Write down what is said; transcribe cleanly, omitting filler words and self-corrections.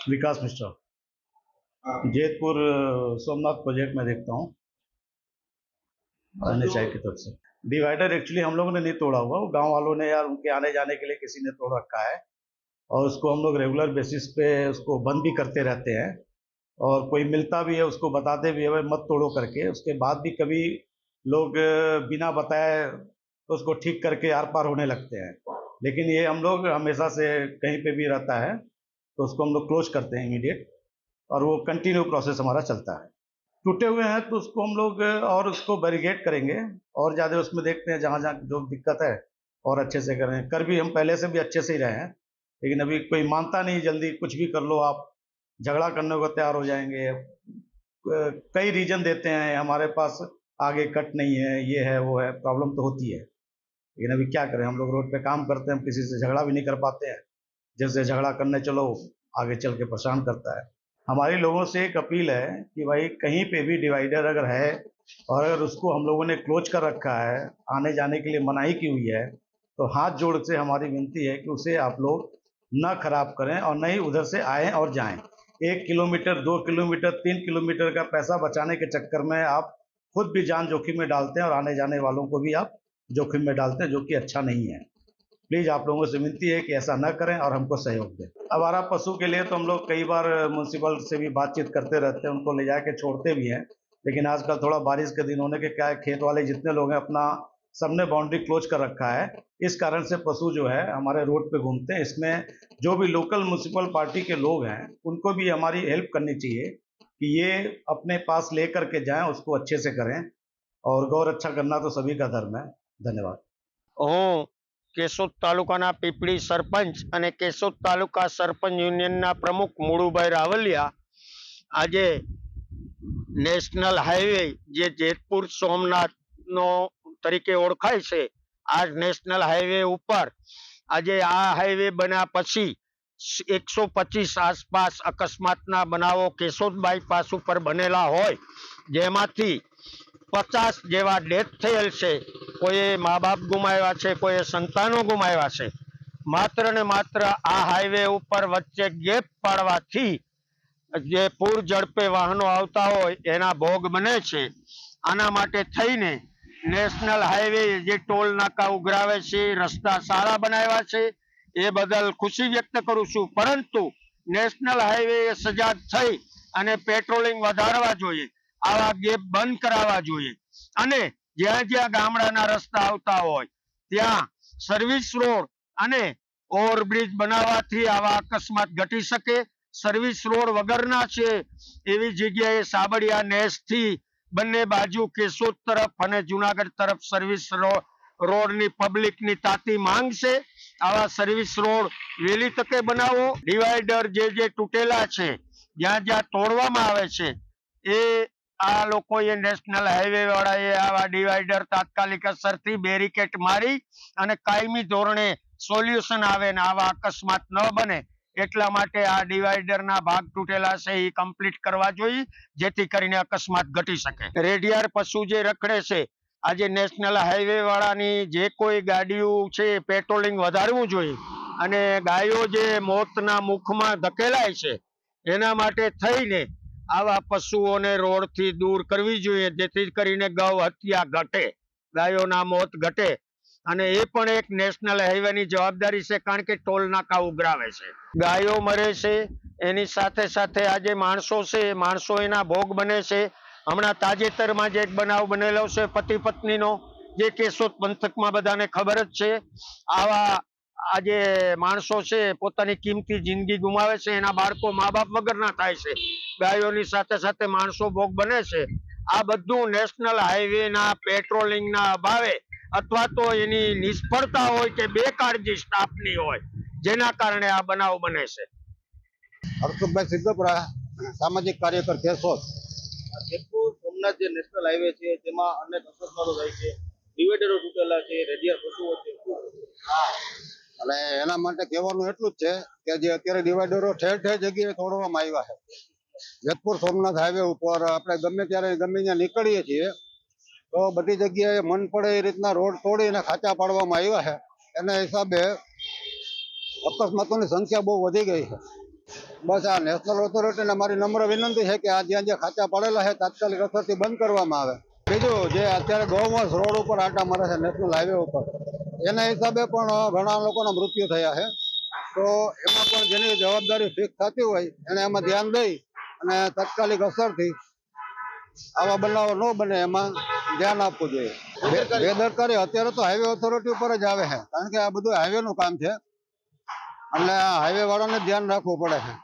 विकास Mishra, Jaitpur Somnath project में देखता हूँ NHI की तरफ से। डिवाइडर एक्चुअली हम लोगों ने नहीं तोड़ा हुआ, वो गांव वालों ने या उनके आने जाने के लिए किसी ने तोड़ रखा है और उसको हम लोग रेगुलर बेसिस पे उसको बंद भी करते रहते हैं और कोई मिलता भी है उसको बताते भी है भाई मत तोड़ो करके। उसके बाद भी कभी लोग बिना बताए उसको ठीक करके आर पार होने लगते हैं, लेकिन ये हम लोग हमेशा से कहीं पे भी रहता है तो उसको हम लोग क्लोज करते हैं इमीडिएट और वो कंटिन्यू प्रोसेस हमारा चलता है। टूटे हुए हैं तो उसको हम लोग और उसको बैरिकेड करेंगे और ज़्यादा उसमें देखते हैं जहाँ जहाँ जो दिक्कत है और अच्छे से करें। कर भी हम पहले से भी अच्छे से ही रहे हैं, लेकिन अभी कोई मानता नहीं, जल्दी कुछ भी कर लो आप, झगड़ा करने को तैयार हो जाएंगे। कई रीजन देते हैं हमारे पास, आगे कट नहीं है, ये है वो है, प्रॉब्लम तो होती है, लेकिन अभी क्या करें, हम लोग रोड पे काम करते हैं, हम किसी से झगड़ा भी नहीं कर पाते हैं। जैसे झगड़ा करने चलो आगे चल के परेशान करता है। हमारे लोगों से एक अपील है कि भाई कहीं पे भी डिवाइडर अगर है और अगर उसको हम लोगों ने क्लोज कर रखा है, आने जाने के लिए मनाही की हुई है, तो हाथ जोड़ से हमारी विनती है कि उसे आप लोग न खराब करें और न ही उधर से आए और जाएं। 1 किलोमीटर 2 किलोमीटर 3 किलोमीटर का पैसा बचाने के चक्कर में आप खुद भी जान जोखिम में डालते हैं और आने जाने वालों को भी आप जोखिम में डालते हैं, जो कि अच्छा नहीं है। प्लीज आप लोगों से विनती है कि ऐसा न करें और हमको सहयोग दें। आवारा पशु के लिए तो हम लोग कई बार म्यूनसिपल से भी बातचीत करते रहते हैं, उनको ले जाके छोड़ते भी हैं, लेकिन आजकल थोड़ा बारिश के दिन होने के क्या है, खेत वाले जितने लोग हैं अपना सबने बाउंड्री क्लोज कर रखा है, इस कारण से पशु जो है हमारे रोड पे घूमते हैं। इसमें जो भी लोकल म्यूनसिपल पार्टी के लोग हैं उनको भी हमारी हेल्प करनी चाहिए कि ये अपने पास ले करके जाएं, उसको अच्छे से करें और गौ रक्षा करना तो सभी का धर्म है। धन्यवाद। હું કેશોદ તાલુકાના પીપળી સરપંચ અને કેશોદ તાલુકા સરપંચ યુનિયનના પ્રમુખ મુળુભાઈ રાવલિયા આજે નેશનલ હાઈવે જે જેતપુર સોમનાથનો તરીકે ઓળખાય છે, આ નેશનલ હાઈવે ઉપર આજે આ હાઈવે બન્યા પછી 125 આસપાસ અકસ્માતના બનાવો કેશોદ બાયપાસ ઉપર બનેલા હોય, જેમાંથી 50 જેવા ડેથ થયેલ છે। કોઈએ મા બાપ ગુમાવ્યા છે, કોઈએ સંતાનો ગુમાવ્યા છે। માત્ર ને માત્ર આ હાઈવે ઉપર વચ્ચે ગેપ પાડવાથી જે પૂર ઝડપે વાહનો આવતા હોય એના ભોગ બને છે। આના માટે થઈને નેશનલ હાઈવે જે ટોલ નાકા ઉઘરાવે છે, રસ્તા સારા બનાવ્યા છે, એ બદલ ખુશી વ્યક્ત કરું છું। પરંતુ નેશનલ હાઈવે સજાગ થઈ અને પેટ્રોલિંગ વધારવા જોઈએ, આવા ગેપ બંધ કરાવવા જોઈએ અને જ્યાં જ્યાં ગામડાના રસ્તા આવતા હોય ત્યાં સર્વિસ રોડ અને ઓવરબ્રિજ બનાવવાથી આવા અકસ્માત ઘટી શકે। સર્વિસ રોડ વગરના છે એવી જગ્યાએ સાબડિયા નેસથી બંને બાજુ કેશોદ તરફ અને જુનાગઢ તરફ સર્વિસ રોડની પબ્લિકની તાતી માંગ છે। આવા સર્વિસ રોડ વહેલી તકે બનાવો। ડિવાઈડર જે તૂટેલા છે, જ્યાં જ્યાં તોડવામાં આવે છે, એ આ લોકોએ નેશનલ હાઈવે વાળાએ આવા ડિવાઈડર તાત્કાલિક અસરથી બેરિકેડ મારી અને કાયમી ધોરણે સોલ્યુશન આવે ને આવા અકસ્માત ન બને એટલા માટે આ ડિવાઈડરના ભાગ તૂટેલા છે એ કમ્પ્લીટ કરવા જોઈએ, જેથી કરીને અકસ્માત ઘટી શકે। રેડિયાર પશુ જે રખડે છે, આજે નેશનલ હાઈવે વાળાની જે કોઈ ગાડીઓ છે પેટ્રોલિંગ વધારવું જોઈએ અને ગાયો જે મોતના મુખમાં ધકેલાય છે એના માટે થઈને આવા પશુઓને રોડથી દૂર કરવી જોઈએ, જેથી કરીને ગૌ હત્યા ઘટે, ગાયોના મોત ઘટે અને એ પણ એક નેશનલ હાઈવેની જવાબદારી છે, કારણ કે ટોલ નાકા ઉઘરાવે છે। ગાયો મરે છે એની સાથે સાથે આજે માણસો છે, માણસો એના ભોગ બને છે। હમણાં તાજેતરમાં જે એક બનાવ બનેલો છે પતિ પત્નીનો, જે કેશોદ પંથકમાં બધાને ખબર જ છે। આવા આજે માણસો છે પોતાની કિંમતી જિંદગી ગુમાવે છે, એના બાળકો મા બાપ વગરના થાય છે, ગાયોની સાથે સાથે માણસો ભોગ બને છે। આ બધું નેશનલ હાઈવેના પેટ્રોલિંગના અભાવે અથવા તો એની નિષ્ફળતા હોય કે બેકાળજી સ્ટાફની હોય, જેના કારણે આ બનાવ બને છે। હર્ષુભાઈ સિદ્ધપુરા, સામાજિક કાર્યકર કેશોદ। જેતપુર સોમનાથ જે નેશનલ હાઈવે છે તેમાં અનેક અકસ્માતો થાય છે, ડિવાઈડરો તૂટેલા છે, રેડિયાર પશુઓ છે, અને એના માટે કહેવાનું એટલું જ છે કે જે અત્યારે ડિવાઈડરો ઠેર ઠેર જગ્યાએ તોડવામાં આવ્યા છે। જેતપુર સોમનાથ હાઈવે ઉપર આપણે ગમે ત્યારે ગમે ત્યાં નીકળીએ છીએ તો બધી જગ્યાએ મન પડે એ રીતના રોડ તોડીને ખાંચા પાડવામાં આવ્યા છે। એના હિસાબે અકસ્માતોની સંખ્યા બહુ વધી ગઈ છે। બસ આ નેશનલ ઓથોરિટીને મારી નમ્ર વિનંતી છે કે આ જ્યાં જ્યાં ખાંચા પડેલા છે તાત્કાલિક અસરથી બંધ કરવામાં આવે. બીજું જે અત્યારે ગૌવંશ રોડ ઉપર આટા મારે છે નેશનલ હાઈવે ઉપર, એના હિસાબે પણ ઘણા લોકોના મૃત્યુ થયા છે. તો એમાં પણ જેની જવાબદારી ફિક્સ થતી હોય એને એમાં ધ્યાન દઈ અને તાત્કાલિક અસરથી આવા બનાવો ન બને એમાં ધ્યાન આપવું જોઈએ. બેદરકારી અત્યારે તો હાઈવે ઓથોરિટી ઉપર જ આવે છે, કારણ કે આ બધું હાઈવે નું કામ છે એટલે આ હાઈવે વાળાને ધ્યાન રાખવું પડે છે.